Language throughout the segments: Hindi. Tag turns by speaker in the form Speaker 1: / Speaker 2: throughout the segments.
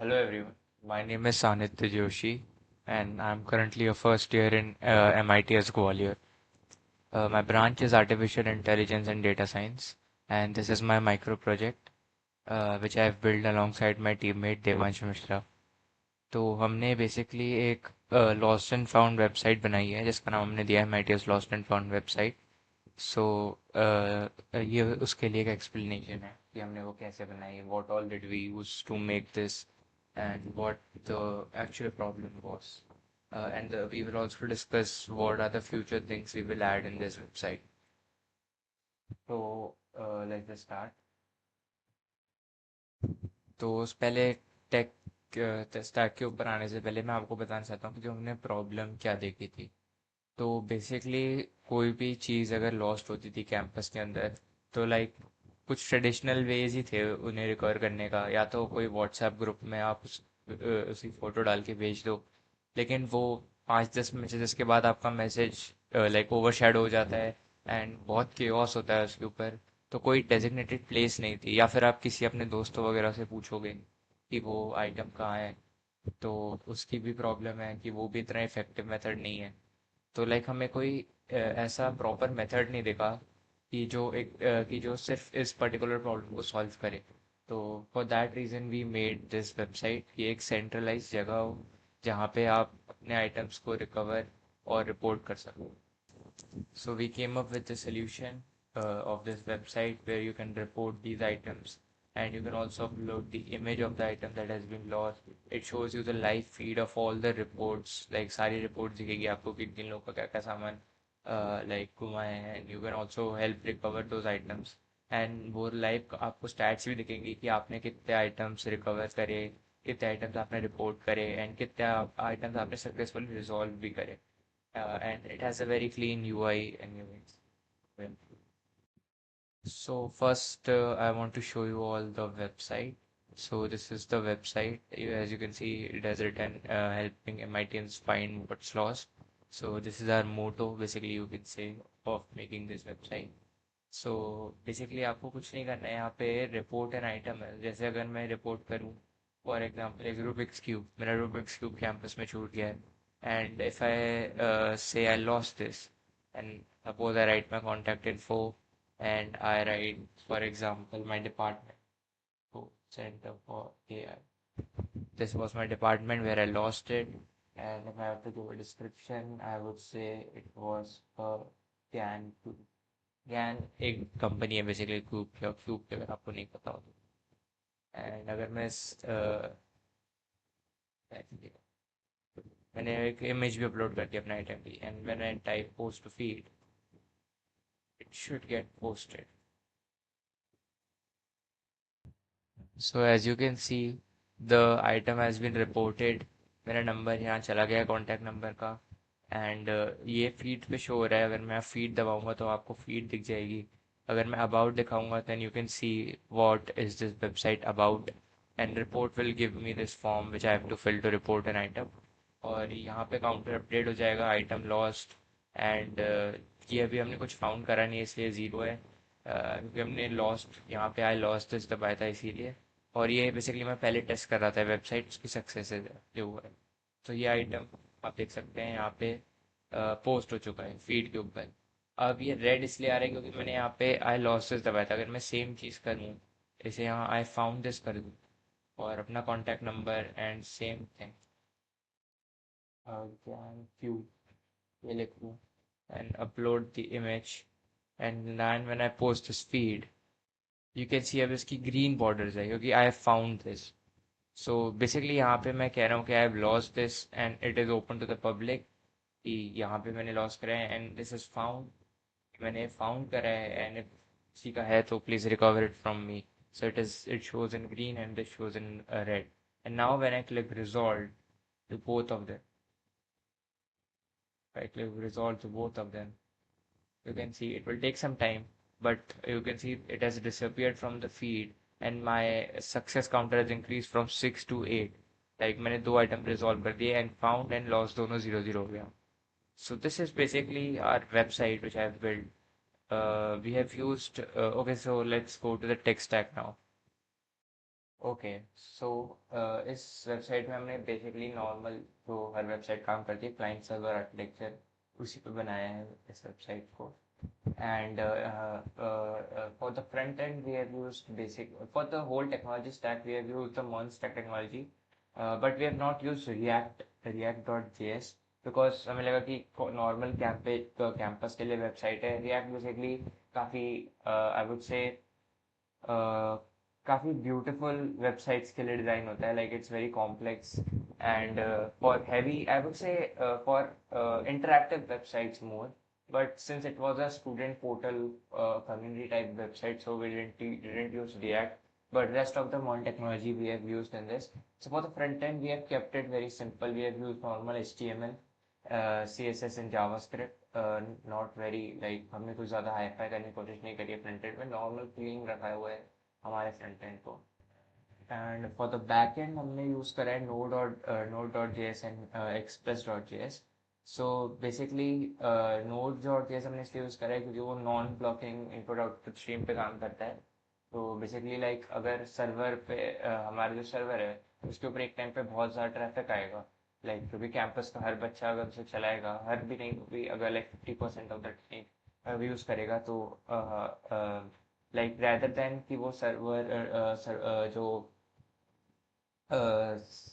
Speaker 1: Hello everyone, my name is Sanitya Joshi and I'm currently a first year in MIT's Gwalior. My branch is Artificial Intelligence and Data Science, and this is my micro project which I have built alongside my teammate Devansh Mishra. तो हमने बेसिकली एक लॉस्ट एंड फाउंड वेबसाइट बनाई है जिसका नाम हमने दिया है MIT's lost and found website. So ये उसके लिए एक एक्सप्लेनेशन है कि हमने वो कैसे बनाई, what all did we use to make this and what the actual problem was. And we will also discuss what are the future things we will add in this website. So let's just start. तो पहले टेक स्टैक के ऊपर आने से पहले मैं आपको बताना चाहता हूँ कि जो हमने प्रॉब्लम क्या देखी थी. तो बेसिकली कोई भी चीज़ अगर लॉस्ट होती थी कैंपस के अंदर, तो लाइक कुछ ट्रेडिशनल वेज ही थे उन्हें रिकवर करने का. या तो कोई व्हाट्सएप ग्रुप में आप उसी फोटो डाल के भेज दो, लेकिन वो 5-10 मैसेजेस के बाद आपका मैसेज लाइक ओवरशैडो हो जाता है एंड बहुत केओस होता है उसके ऊपर. तो कोई डेजिग्नेटेड प्लेस नहीं थी, या फिर आप किसी अपने दोस्तों वगैरह से पूछोगे कि वो आइटम कहाँ है, तो उसकी भी प्रॉब्लम है कि वो भी इतना इफेक्टिव मेथड नहीं है. तो लाइक हमें कोई ऐसा प्रॉपर मेथड नहीं दिखा कि जो सिर्फ इस पर्टिकुलर प्रॉब्लम को सॉल्व करे. तो for that reason we made this website कि एक सेंट्रलाइज जगह हो जहाँ पे आप अपने आइटम्स को रिकवर और रिपोर्ट कर सको. So we came up with the solution of this website where you can report these items, and you can also upload the image of the item that has been lost. It shows you the live feed of all the reports, like सारी reports दिखेगी आपको कि किन लोगों का क्या क्या सामान like घुमा है. And you can also help recover those items. And वो लाइव आपको स्टैट्स भी दिखेंगी कि आपने कितने आइटम्स रिकवर करे, कितने आइटम्स आपने रिपोर्ट करे, एंड कितने आइटम्स आपने सक्सेसफुली रिजॉल्व भी करे. And it has a very clean UI anyways. Well, so first I want to show you all the website. So this is the website. As you can see, it has written helping MITians find what's lost. So this is our motto, basically you can say, of making this website. So basically आपको कुछ नहीं करना है, यहाँ पे रिपोर्ट एन आइटम है. जैसे अगर मैं रिपोर्ट करूँ फॉर एग्जांपल एक रूबिक्स क्यूब, मेरा रूबिक्स क्यूब कैंपस में छूट गया है. And if I say I lost this, and suppose I write my contact info, and I write, for example, my department, so Center for AI. This was my department where I lost it, and if I have to give a description, I would say it was a GAN. GAN एक कंपनी है बेसिकली क्यूब की, अगर आपको नहीं पता हो तो. एंड अगर मैं मैंने एक इमेज भी अपलोड कर दी अपने आइटम की, and when I type post to feed, it should get posted. So as you can see, the item has been reported. मेरा नंबर यहाँ चला गया कॉन्टैक्ट नंबर का. एंड ये फीड पे शो हो रहा है. अगर मैं फीड दबाऊंगा तो आपको फीड दिख जाएगी. अगर मैं अबाउट दिखाऊंगा then you can see what is this website about, and report will give me this form which I have to fill to report an item. और यहाँ पे काउंटर अपडेट हो जाएगा आइटम लॉस्ट. एंड ये अभी हमने कुछ फाउंड करा नहीं है इसलिए ज़ीरो है, क्योंकि हमने लॉस्ट यहाँ पे आई लॉस्ट दिस दबाया था इसीलिए. और ये बेसिकली मैं पहले टेस्ट कर रहा था वेबसाइट उसकी सक्सेस जो हुआ है. तो ये आइटम आप देख सकते हैं यहाँ पे पोस्ट हो चुका है फीड के ऊपर. अब ये रेड इसलिए आ रहा है क्योंकि मैंने यहाँ पे आई लॉस्ट दिस दबाया था. अगर मैं सेम चीज़ करूँ, जैसे यहाँ आई फाउंड दिस कर दूँ और अपना contact number and same thing ज्ञान क्यू ये लिख दूँ and upload the image, and then when I post this feed, you can see अब इसकी green borders है क्योंकि I have found this. So basically यहाँ पे मैं कह रहा हूँ कि I have lost this and it is open to the public, कि यहाँ पे मैंने लॉस करा है and this is found, मैंने फाउंड करा है, and if किसी का है तो please recover it from me. So it shows in green and this shows in red. And now when I click resolve to both of them, if I click resolve to both of them, you can see it will take some time, but you can see it has disappeared from the feed, and my success counter has increased from 6 to 8. Like मैंने दो आइटम रिजॉल्व कर दिए and found and lost दोनों 0-0 हो गया. So this is basically our website which I have built. We have used okay, so let's go to the tech stack now. Okay so इस वेबसाइट में हमने बेसिकली नॉर्मल जो हर वेबसाइट काम करती है क्लाइंट सर्वर आर्किटेक्चर उसी पे बनाया है इस वेबसाइट को and for the front end we have used basic for the whole technology stack we have used the MERN stack technology but we have not used react.js because हमें लगा कि नॉर्मल कैंपस के लिए वेबसाइट है रिएक्ट बेसिकली काफ़ी आई वुड से काफ़ी ब्यूटीफुल वेबसाइट्स के लिए डिज़ाइन होता है like it's very complex and for heavy I would say for interactive websites more but since it was a student portal community type website so we didn't use react but rest of the modern technology we have used in this so for the front end we have kept it very simple we have used normal html css and javascript not very like हमने कुछ ज़्यादा हाई फाई करने की कोशिश नहीं करी है फ्रंट एंड में नॉर्मल क्लीन रखा हुआ है हमारे फ्रंट एंड को and for the back and हमने यूज़ करा है node.js and express.js so basically node.js हमने इसलिए यूज़ करा है क्योंकि वो non blocking input output stream पे काम करता है तो बेसिकली लाइक अगर सर्वर पे हमारा जो सर्वर है उसके ऊपर एक टाइम पे बहुत ज़्यादा ट्रैफिक आएगा लाइक क्योंकि कैंपस का हर बच्चा अगर उसे चलाएगा हर भी नहीं तो भी अगर like 50% of the time use करेगा तो लाइक रैदर देन कि वो जो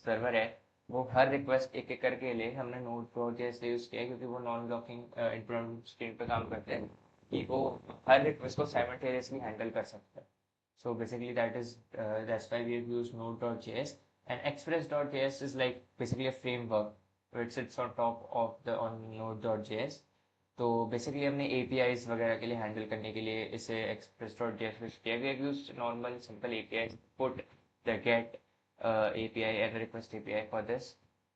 Speaker 1: सर्वर है वो हर रिक्वेस्ट एक एक करके ले हमने नोड प्रोजेस यूज़ किया है क्योंकि वो नॉन ब्लॉकिंग इनपुट स्क्रीन पे काम करते हैं कि वो हर रिक्वेस्ट को साइमल्टेनियसली हैंडल कर सकता है so basically that's why we have used node.js and express.js is like basically a framework which sits on top of the on node.js तो बेसिकली हमने APIs वगैरह के लिए हैंडल करने के लिए इसे express.js यूज किया we have used normal simple APIs put the get API and the request API for this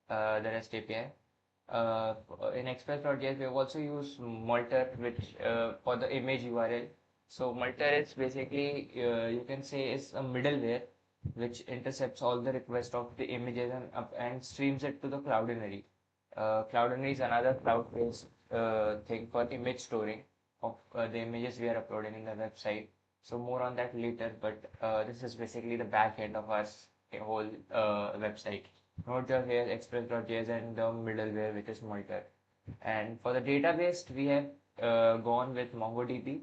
Speaker 1: the REST API in express.js we have also used Multer which for the image URL so Multer is basically you can say is a middleware which intercepts all the requests of the images and streams it to the Cloudinary. Cloudinary is another cloud-based thing for image storing of the images we are uploading in the website. So more on that later, but this is basically the back end of our whole website. Node.js, Express.js, and the middleware which is Multer. And for the database, we have gone with MongoDB.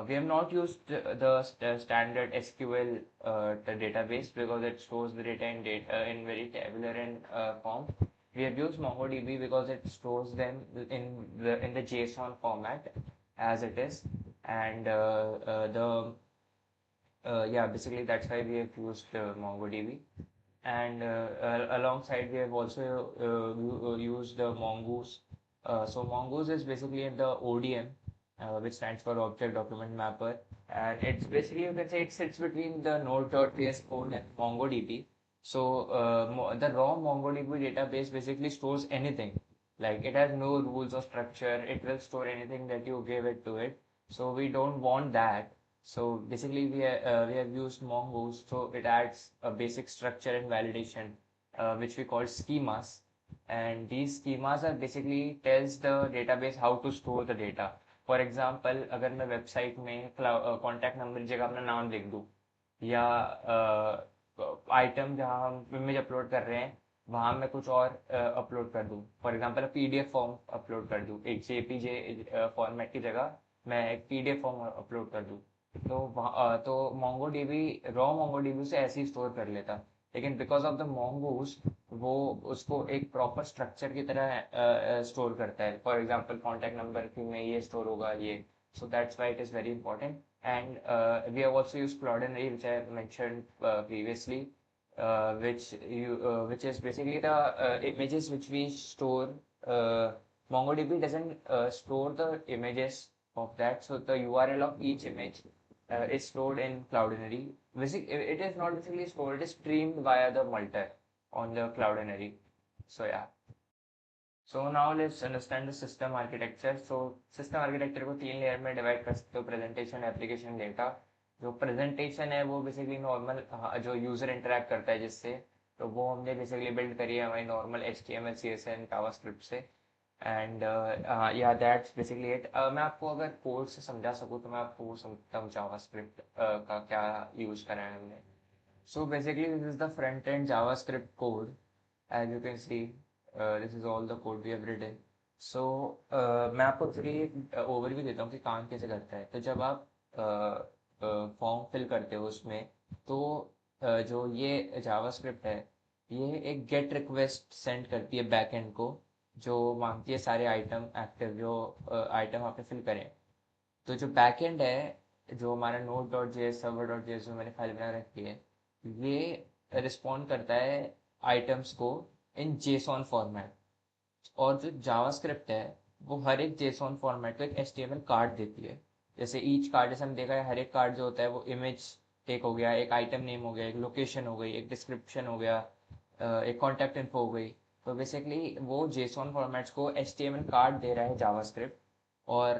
Speaker 1: We have not used the standard SQL the database because it stores the data in very tabular and form. We have used MongoDB because it stores them in the JSON format as it is, and the yeah basically that's why we have used MongoDB. And alongside we have also used the Mongoose. So Mongoose is basically the ODM which stands for Object Document Mapper, and it's basically you can say it sits between the Node.js code and MongoDB. So the raw MongoDB database basically stores anything. Like it has no rules or structure. It will store anything that you give it to it. So we don't want that. So basically we have used Mongoose. So it adds a basic structure and validation, which we call schemas. And these schemas are basically tells the database how to store the data. For example अगर मैं वेबसाइट में कॉन्टैक्ट नंबर की जगह अपना नाम लिख दूँ या आइटम जहाँ हम इमेज अपलोड कर रहे हैं वहाँ मैं कुछ और अपलोड कर दूँ for example PDF form upload कर दूँ एक JPG फॉर्मेट की जगह मैं एक PDF फॉर्म अपलोड कर दूँ तो MongoDB रॉ MongoDB से ऐसे ही स्टोर कर लेता लेकिन बिकॉज ऑफ द Mongoose वो उसको एक प्रॉपर स्ट्रक्चर की तरह स्टोर करता है फॉर एग्जांपल कॉन्टैक्ट नंबर में ये स्टोर होगा ये so that's why it is very important and we have also used Cloudinary which I mentioned previously which is basically the images which we store MongoDB doesn't store the images of that so the URL of each image is stored in Cloudinary it is not basically stored it is streamed via the Multer on the Cloudinary so yeah so now let's understand the system architecture. So system architecture को तीन लेयर में डिवाइड कर सकते हो प्रेजेंटेशन एप्लीकेशन डेटा जो प्रेजेंटेशन है वो बेसिकली नॉर्मल जो यूजर इंटरेक्ट करता है जिससे तो वो हमने बेसिकली बिल्ड करी है हमारी नॉर्मल HTML CSS जावास्क्रिप्ट से एंड या दैट्स बेसिकली इट मैं आपको अगर कोड से समझा सकूँ तो मैं आपको वो समझता हूँ जावास्क्रिप्ट का क्या यूज करा है हमने So basically, this is the front-end JavaScript code. As you can see, this is all the code we have written. So मैं आपको थोड़ी एक ओवरव्यू देता हूँ कि काम कैसे करता है। तो जब आप फॉर्म फिल करते हो उसमें, तो जो ये जावास्क्रिप्ट है, ये एक गेट रिक्वेस्ट सेंड करती है बैकएंड को, जो मांगती है सारे आइटम एक्टिव जो आइटम आपने फिल करें। तो जो बैकएंड है, जो हमारा node dot JS server dot JS में मैंने फाइल बना रखी है, ये रिस्पॉन्ड करता है आइटम्स को इन जेसॉन फॉर्मेट। और जो जावास्क्रिप्ट है, वो हर एक जेसॉन फॉर्मेट को एक एचटीएमएल कार्ड देती है। जैसे ईच कार्ड, जैसे हम देखा है, हर एक कार्ड जो होता है वो इमेज एक हो गया, एक आइटम नेम हो गया, एक लोकेशन हो गई, एक डिस्क्रिप्शन हो गया, एक कॉन्टैक्ट इन्फो हो गई। तो बेसिकली वो जेसॉन फॉर्मेट्स को एचटीएमएल कार्ड दे रहा है जावास्क्रिप्ट। और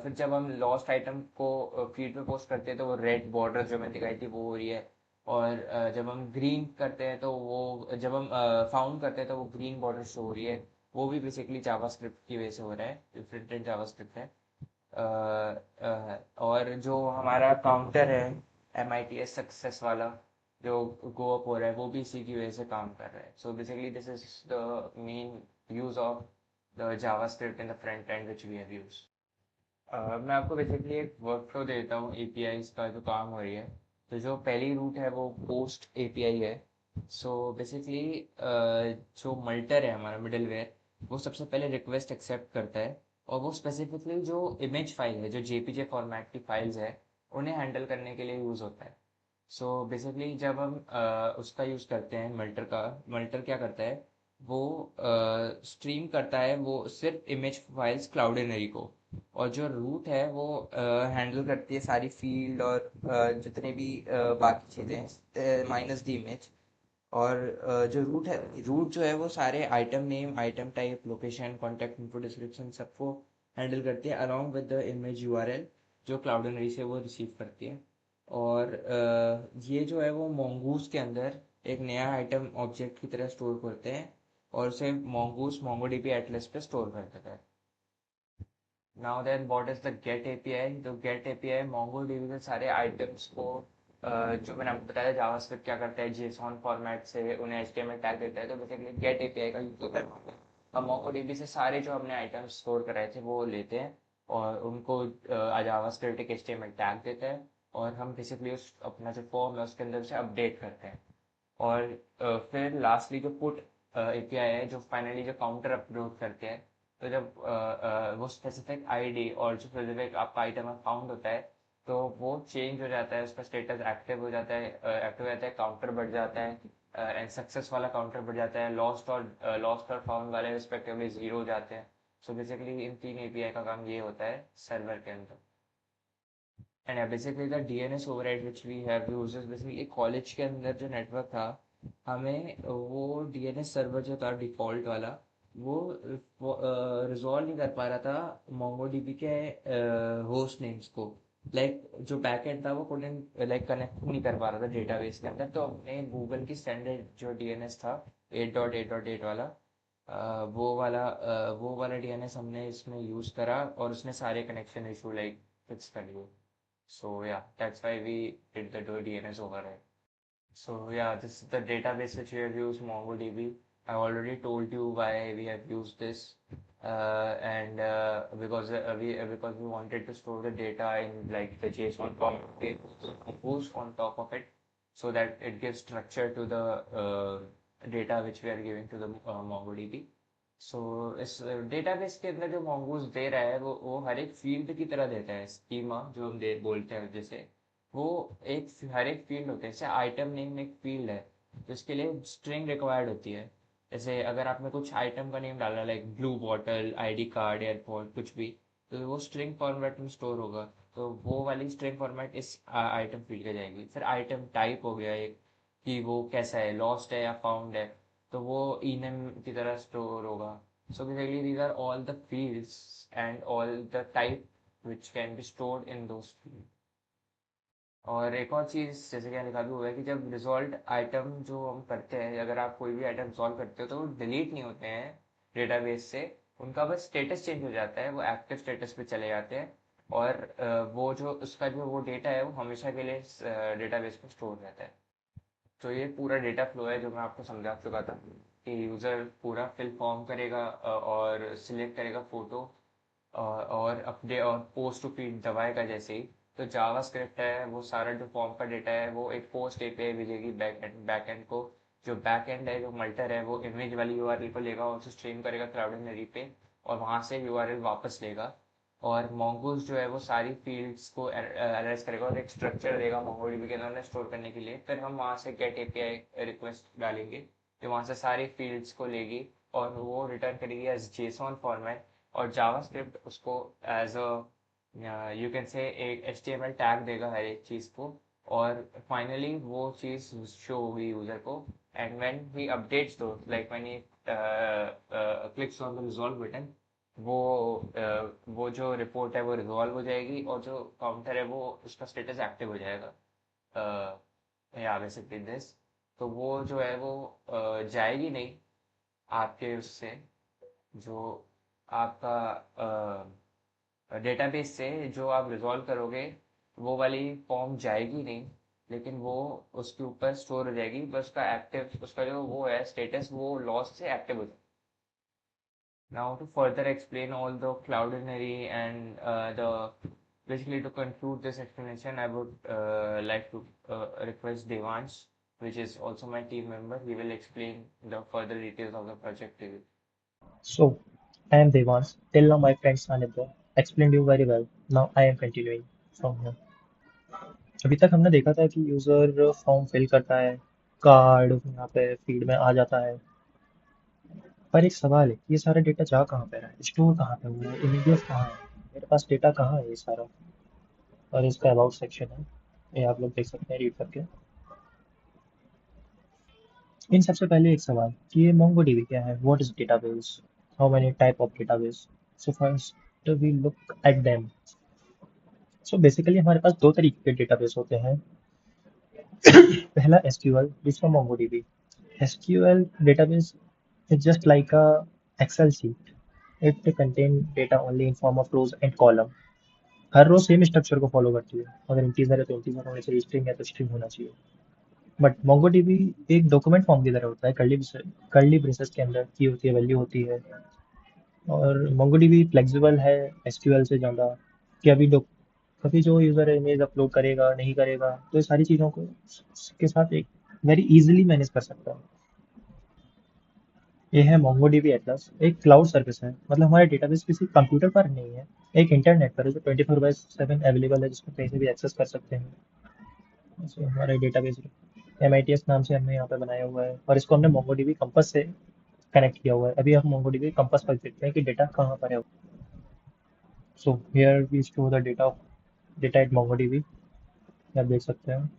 Speaker 1: फिर जब हम लॉस्ट आइटम को फीड पे पोस्ट करते हैं, तो वो रेड बॉर्डर जो मैंने दिखाई थी वो हो रही है। और जब हम ग्रीन करते हैं, तो वो जब हम फाउंड करते हैं, तो वो ग्रीन बॉर्डर शो हो रही है। वो भी बेसिकली जावास्क्रिप्ट की वजह से हो रहा है, जो फ्रंट एंड जावास्क्रिप्ट है। और जो हमारा काउंटर है, M I T S success वाला, जो गो अप हो रहा है, वो भी इसी की वजह से काम कर रहा है। So basically this is the main use of the JavaScript in the front end which we have used. मैं आपको बेसिकली एक वर्कफ्लो देता हूँ एपीआईज का जो काम हो रही है। तो जो पहली रूट है वो पोस्ट एपीआई है। सो बेसिकली जो मल्टर है हमारा मिडलवेयर, वो सबसे पहले रिक्वेस्ट एक्सेप्ट करता है। और वो स्पेसिफिकली जो इमेज फाइल है, जो जेपीजे फॉर्मेट की फाइल्स है, उन्हें हैंडल करने के लिए यूज़ होता है। सो बेसिकली जब हम उसका यूज़ करते हैं मल्टर का, मल्टर क्या करता है, वो स्ट्रीम करता है वो सिर्फ इमेज फाइल्स क्लाउडिनरी को। और जो रूट है वो हैंडल करती है सारी फील्ड और जितने भी बाकी चीज़ें माइनस द इमेज। और जो रूट है, रूट जो है वो सारे item name, item type, location, contact info, description सबको हैंडल करती है along with the image URL, जो क्लाउडनरी से वो रिसीव करती है। और ये जो है वो मोंगूस के अंदर एक नया आइटम ऑब्जेक्ट की तरह स्टोर करते हैं, और उसे मोंगूस मोंगोडीबी एटलस पे स्टोर कर देता है। Now then what is the get API? तो गेट एपीआई मोंगोडीबी के सारे आइटम्स को जो मैंने आपको बताया जावास्क्रिप्ट क्या करता है, जेसॉन फॉर्मेट से उन्हें एचटीएमएल टैग देता है। तो बेसिकली गेट एपीआई का यूज होता है। हम मोंगोडीबी से सारे जो हमने आइटम्स स्टोर कराए थे वो लेते हैं, और उनको जावास्क्रिप्ट एक एचटीएमएल टैग देता है। और हम बेसिकली उस अपना जो फॉर्म है उसके अंदर उसे अपडेट करते हैं। और फिर लास्टली जो पुट एपीआई है, जो फाइनली जो काउंटर अपलोड करते हैं। तो जब वो स्पेसिफिक आईडी और जो स्पेसिफिक आपका आइटम फाउंड होता है, तो वो चेंज हो जाता है, उसका स्टेटस एक्टिव हो जाता है, एक्टिव हो जाता है, काउंटर बढ़ जाता है, एंड सक्सेस वाला काउंटर बढ़ जाता है, लॉस्ट और फाउंड वाले रिस्पेक्टिवली जीरो हो जाते हैं। सो बेसिकली इन तीन एपीआई का काम ये होता है सर्वर के अंदर। And basically the DNS override which we have used is basically college के अंदर जो नेटवर्क था, हमें वो डीएनएस सर्वर जो था डिफॉल्ट वाला, वो रिजॉल्व नहीं कर पा रहा था मोंगोडीबी के होस्ट नेम्स को। लाइक जो बैकएंड था वो couldn't लाइक कनेक्ट नहीं कर पा रहा था डेटाबेस के अंदर। तो हमने गूगल की स्टैंडर्ड जो डीएनएस था, 8.8.8 वाला, वो वाला डीएनएस हमने इसमें यूज करा, और उसने सारे कनेक्शन इशू लाइक फिक्स कर लिए। So yeah, that's why we did the DNS override. So yeah, this is the database which we have used, MongoDB. I already told you why we have used this, and because we wanted to store the data in like the JSON form, it goes on top of it, so that it gives structure to the data which we are giving to the MongoDB. सो इस डेटाबेस के अंदर जो mongoose दे रहा है, वो हर एक फील्ड की तरह देता है स्कीमा, जो हम दे बोलते हैं जैसे। वो एक हर एक फील्ड होते हैं, जैसे आइटम नेम एक फील्ड है, तो इसके लिए स्ट्रिंग रिक्वायर्ड होती है। जैसे अगर आपने कुछ आइटम का नेम डाला, like blue bottle, ID card, airport, कुछ भी, तो वो स्ट्रिंग फॉर्मेट में स्टोर होगा। तो वो वाली स्ट्रिंग फॉर्मेट इस आइटम फील्ड के जाएगी। फिर आइटम टाइप हो गया एक, कि वो कैसा है, लॉस्ट है या फाउंड है, तो वो enum की तरह स्टोर होगा। So basically these are all the fields and all the type which can be stored in those fields. और एक और चीज़ जैसे कि मैंने लिखा भी हुआ है कि जब रिजॉल्ट आइटम जो हम करते हैं, अगर आप कोई भी आइटम सॉल्व करते हो, तो वो डिलीट नहीं होते हैं डेटाबेस से। उनका बस स्टेटस चेंज हो जाता है, वो एक्टिव स्टेटस पे चले जाते हैं। और वो जो उसका जो वो डेटा है वो हमेशा के लिए डेटाबेस में स्टोर रहता है। तो ये पूरा डेटा फ्लो है जो मैं आपको समझा चुका था कि यूज़र पूरा फिल फॉर्म करेगा और सिलेक्ट करेगा फोटो और अपडेट और पोस्ट टू फीड दबाएगा जैसे ही। तो जावास्क्रिप्ट है वो सारा जो फॉर्म का डेटा है वो एक पोस्ट एपीआई भेजेगी बैक एंड को। जो बैक एंड है जो मल्टर है वो इमेज वाली यूआरएल को लेगा और उसे स्ट्रीम करेगा क्लाउडनरी पे और वहां से यूआरएल वापस लेगा। और mongoose जो है वो सारी फील्ड्स को एनालाइज करेगा और एक स्ट्रक्चर देगा mongodb के अंदर स्टोर करने के लिए। फिर हम वहां से गेट एपीआई रिक्वेस्ट डालेंगे जो वहां से सारी फील्ड्स को लेगी और वो रिटर्न करेगी एज जेसॉन फॉर्मेट। और जावास्क्रिप्ट उसको as a you can say एक एचटीएमएल टैग देगा हर एक चीज को। और फाइनली वो चीज शो होगी यूजर को। एंड व्हेन ही अपडेट्स दो like when he clicks on the resolve button वो वो जो रिपोर्ट है वो रिजॉल्व हो जाएगी और जो काउंटर है वो उसका स्टेटस एक्टिव हो जाएगा। या बेसिकली दिस। तो वो जो है वो जाएगी नहीं आपके उससे जो आपका डेटाबेस से जो आप रिजॉल्व करोगे वो वाली फॉर्म जाएगी नहीं। लेकिन वो उसके ऊपर स्टोर हो जाएगी बस उसका एक्टिव उसका जो वो है स्टेटस वो लॉस से एक्टिव हो जाएगा। Now to further explain all the cloudinary and the basically to conclude this explanation, I would like to request Devansh, which is also my team member. He will explain the further details of the project to you.
Speaker 2: So, I am Devans. Till now, my friend Sanidhya explained you very well. Now, I am continuing from here. अभी तक हमने देखा था कि यूज़र फॉर्म फिल करता है, कार्ड यहाँ पे फीड में आ जाता है। पर एक सवाल है, ये सारा डेटा जा कहाँ पे रहा है? स्टोर कहाँ पे हुआ है? इमेजेस कहाँ है? मेरे पास डेटा कहाँ है ये सारा? और इसका अबाउट सेक्शन है, ये आप लोग देख सकते हैं रीड करके। इन सबसे पहले एक सवाल कि ये MongoDB क्या है? What is database? How many type of database? So first we look at them. So basically हमारे पास दो तरीके के डेटाबेस होते हैं। पहला SQL, दूसरा MongoDB। SQL database is just like a Excel sheet. It contain data only in form of rows and column. हर रो सेम स्ट्रक्चर को फॉलो करती है। अगर इंटीजर है तो इंटीजर होना चाहिए, स्ट्रिंग है तो स्ट्रिंग होना चाहिए। बट MongoDB एक डॉक्यूमेंट फॉर्म की तरह होता है। कर्ली ब्रेसेस के अंदर की होती है, वैल्यू होती है। और MongoDB फ्लेक्सिबल है SQL से ज़्यादा। कि कभी जो यूज़र इमेज अपलोड करेगा नहीं करेगा तो ये सारी चीज़ों को के साथ एक वेरी इजीली मैनेज कर सकता है। ये है MongoDB एटलस, एक क्लाउड सर्विस है। मतलब हमारा डेटाबेस किसी कंप्यूटर पर नहीं है, एक इंटरनेट पर है जो 24/7 अवेलेबल है, जिसको कहीं से भी एक्सेस कर सकते हैं। जैसे हमारा डेटाबेस MITS नाम से हमने यहाँ पे बनाया हुआ है और इसको हमने MongoDB कंपस से कनेक्ट किया हुआ है। अभी हम MongoDB कंपस पर देखते हैं कि डेटा कहाँ पर है। So here we store the data at MongoDB। आप देख सकते हैं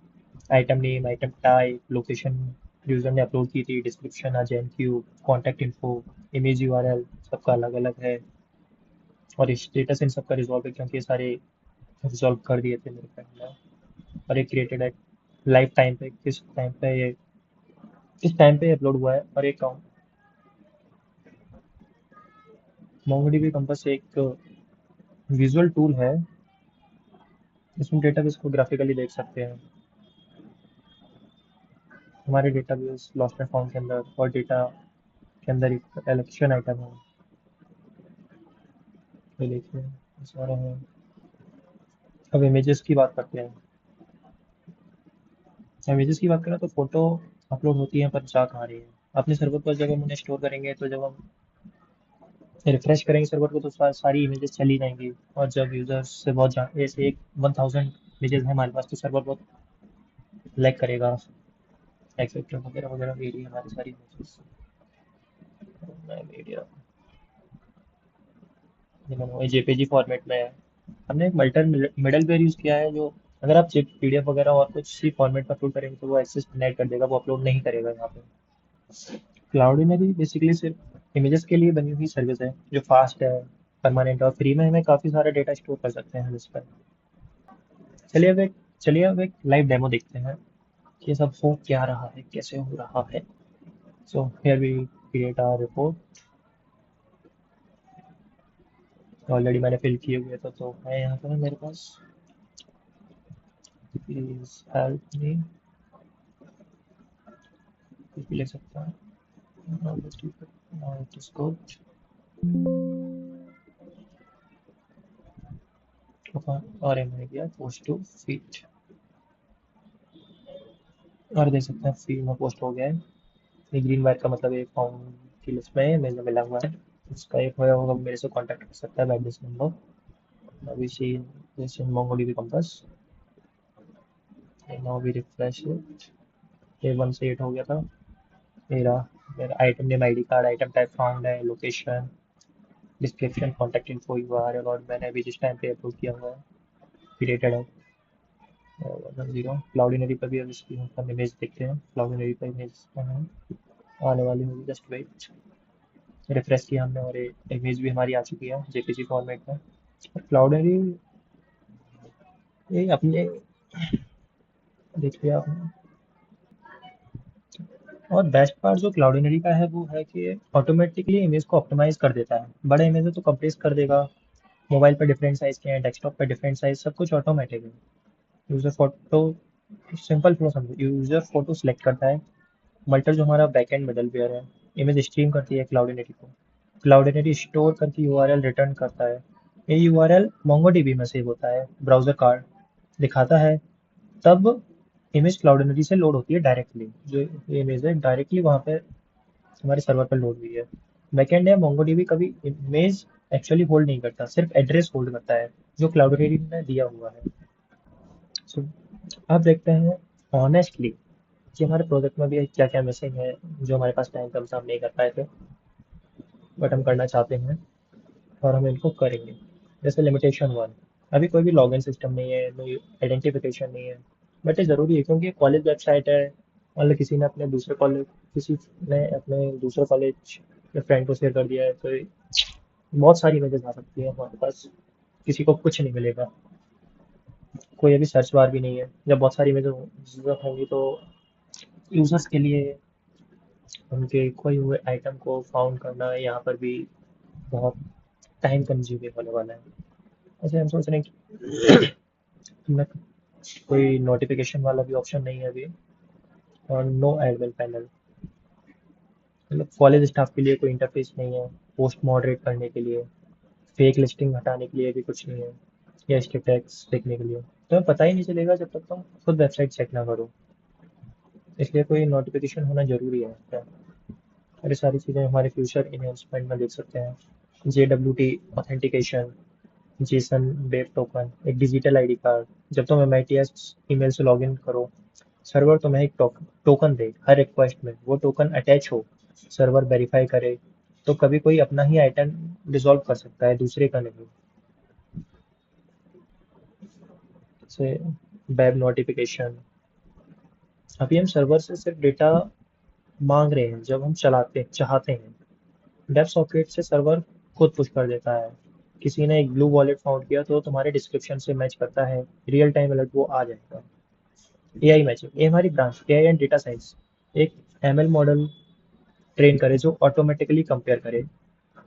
Speaker 2: item name, item type, location, user ने अपलोड की थी, डिस्क्रिप्शन, जेएनक्यू, कॉन्टैक्ट इन्फो, इमेज यूआरएल, सबका अलग अलग है। और स्टेटस इन सबका रिजॉल्व है क्योंकि ये सारे रिजॉल्व कर दिए थे मेरे फ्रेंड ने। और ये क्रिएटेड है लाइफ टाइम पे, किस टाइम पे अपलोड हुआ है। और एक MongoDB कंपास एक विजुअल टूल है, इसमें डेटाबेस को ग्राफिकली देख सकते हैं। हमारे डेटाबेस लॉस्ट एंड फाउंड के अंदर और डेटा के अंदर एक इलेक्शन आइटम है, ये देखिए ये सारे हैं। अब इमेजेस की बात करते हैं। इमेजेस की बात करें तो फोटो अपलोड होती है पर जा कहाँ रही है? अपने सर्वर पर जब हम उन्हें स्टोर करेंगे तो जब हम रिफ्रेश करेंगे सर्वर को तो सारी इमेजेस चली जाएंगी। और जब यूजर से बहुत जैसे एक 1000 इमेजेस है हमारे पास तो सर्वर बहुत लैग करेगा, एक्सेट्रा वगैरह वगैरह। मेरी हमारी सारी इमेजेस मीडिया जेपीजी फॉर्मेट में है। हमने एक मिडल वेयर यूज़ किया है जो अगर आप चिप PDF वगैरह और कुछ सी फॉर्मेट में अपलोड करेंगे तो वो एक्सेस डिनाइड कर देगा, वो अपलोड नहीं करेगा यहाँ पे। क्लाउडिनरी बेसिकली सिर्फ इमेजेस के लिए बनी हुई सर्विस है जो फास्ट है, परमानेंट और फ्री में हमें काफ़ी सारा डेटा स्टोर कर सकते हैं हम इस पर। चलिए अब एक लाइव डेमो देखते हैं कि ये सब हो क्या रहा है, कैसे हो रहा है। So here we create our report already मैंने फिल किए हुए थे तो है यहाँ पर मेरे पास। प्लीज हेल्प मी, कुछ भी ले सकता हूँ। Now it is good. और मैंने किया पोस्ट टू फीड, और देख सकते हैं फीड में पोस्ट हो गया है। ये ग्रीन वायर का मतलब एक फॉर्म की लिस्ट में मुझे मिला हुआ है। उसका एक होया होगा, मेरे से कांटेक्ट कर सकता है बाय दिस नंबर। अभी see this in MongoDB Compass। Now we refresh it. ये 1 से 8 हो गया था मेरा। मेरा item name, ID card, item type found है, location, description, contact info, URL, और मैंने अभी जिस टाइम पे अपलोड किया हुआ है क्रिएटेड है 10। क्लाउडिनरी पर भी अब इसकी हम इमेज देखते हैं। क्लाउडिनरी पर इमेज आने वाली होगी, जस्ट वेट। रिफ्रेश किया हमने और इमेज भी हमारी आ चुकी है जेपीजी फॉर्मेट में। और क्लाउडिनरी ये अपने देख लिया आपने। और बेस्ट पार्ट जो क्लाउडिनरी का है वो है कि ऑटोमेटिकली इमेज को ऑप्टिमाइज कर देता है। बड़े इमेज है तो कंप्रेस कर देगा। मोबाइल पर डिफरेंट साइज के हैं, डेस्कटॉप पर डिफरेंट साइज, सब कुछ ऑटोमेटिक है। यूजर फोटो, सिंपल फ्लो समझो, यूजर फोटो सेलेक्ट करता है। मल्टर जो हमारा बैकएंड मिडलवेयर है, इमेज स्ट्रीम करती है क्लाउडिनरी को। क्लाउडिनरी स्टोर करके यूआरएल रिटर्न करता है। ये यूआरएल मोंगोडीबी में सेव होता है, ब्राउजर कार्ड दिखाता है। तब इमेज क्लाउडिनरी से लोड होती है डायरेक्टली। जो इमेज है डायरेक्टली वहाँ पे हमारे सर्वर पर लोड हुई है। बैकएंड है मोंगोडीबी कभी इमेज एक्चुअली होल्ड नहीं करता, सिर्फ एड्रेस होल्ड करता है जो क्लाउडिनरी ने दिया हुआ है। सो अब देखते हैं ऑनेस्टली कि हमारे प्रोजेक्ट में भी क्या क्या मिसिंग है, जो हमारे पास टाइम कम से हम नहीं कर पाए थे बट हम करना चाहते हैं, और हम इनको करेंगे। जैसे लिमिटेशन 1, अभी कोई भी लॉगिन सिस्टम नहीं है, कोई आइडेंटिफिकेशन नहीं है। बट ये ज़रूरी है क्योंकि कॉलेज वेबसाइट है। मतलब किसी ने अपने दूसरे कॉलेज के फ्रेंड को शेयर कर दिया है तो बहुत सारी इमेजेस आ सकती है हमारे पास। किसी को कुछ नहीं मिलेगा, कोई अभी सर्च बार भी नहीं है। जब बहुत सारी इमेजेस होंगी तो यूजर्स के लिए उनके खोए हुए आइटम को फाउंड करना यहाँ पर भी बहुत टाइम कंज्यूमिंग होने वाला है। ऐसे हम सोच रहे हैं कि मैं कोई नोटिफिकेशन वाला भी ऑप्शन नहीं है अभी, और नो एडमिन पैनल। मतलब कॉलेज स्टाफ के लिए कोई इंटरफेस नहीं है पोस्ट मॉडरेट करने के लिए। फेक लिस्टिंग हटाने के लिए भी कुछ नहीं है, या इसके टैग्स देखने के लिए। तो हमें पता ही नहीं चलेगा जब तक तुम खुद वेबसाइट चेक ना करो। इसलिए कोई नोटिफिकेशन होना ज़रूरी है क्या। और ये सारी चीज़ें हमारे फ्यूचर इन्हेंसमेंट में देख सकते हैं। JWT authentication, Jason web token, एक डिजिटल आईडी कार्ड। जब तुम MITS ईमेल से लॉगिन करो, सर्वर तुम्हें एक टोकन दे, हर रिक्वेस्ट में वो टोकन अटैच हो, सर्वर वेरीफाई करे। तो कभी कोई अपना ही आइटम रिजॉल्व कर सकता है, दूसरे का नहीं। जैसे वेब नोटिफिकेशन, अभी हम सर्वर से सिर्फ डेटा मांग रहे हैं जब हम चलाते चाहते हैं। वेब सॉकेट से सर्वर खुद पुश कर देता है। किसी ने एक ब्लू वॉलेट फाउंड किया तो तुम्हारे डिस्क्रिप्शन से मैच करता है, रियल टाइम अलर्ट वो आ जाएगा। एआई मैचिंग, ये हमारी branch AI and data science. एक एमएल मॉडल ट्रेन करे जो ऑटोमेटिकली कंपेयर करे।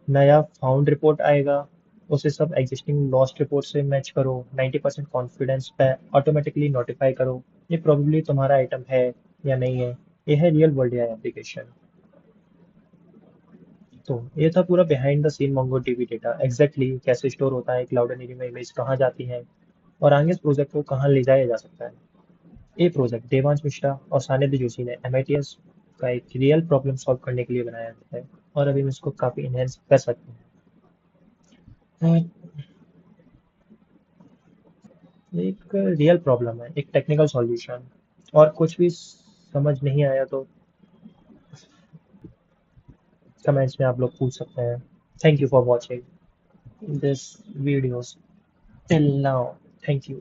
Speaker 2: नया फाउंड रिपोर्ट आएगा, उसे सब एग्जिस्टिंग लॉस्ट रिपोर्ट से मैच करो, 90% कॉन्फिडेंस पे ऑटोमेटिकली नोटिफाई करो ये प्रोबेबली तुम्हारा आइटम है या नहीं है। ये है रियल वर्ल्ड एआई एप्लीकेशन। तो ये था पूरा behind the scene mongo DB data, exactly कैसे स्टोर होता है क्लाउडिनरी में, इमेज कहाँ जाती है, और आगे इस प्रोजेक्ट को कहाँ ले जाया जा सकता है। ये प्रोजेक्ट देवांश मिश्रा और सानिध्य जोशी ने MITS का एक रियल प्रॉब्लम सॉल्व करने के लिए बनाया है, और अभी हम इसको काफ़ी इनहेंस कर सकते हैं। एक रियल प्रॉब्लम है, एक टेक्निकल सॉल्यूशन। और कुछ भी समझ नहीं आया तो कमेंट्स में आप लोग पूछ सकते हैं। Thank you for watching this videos till now. Thank you.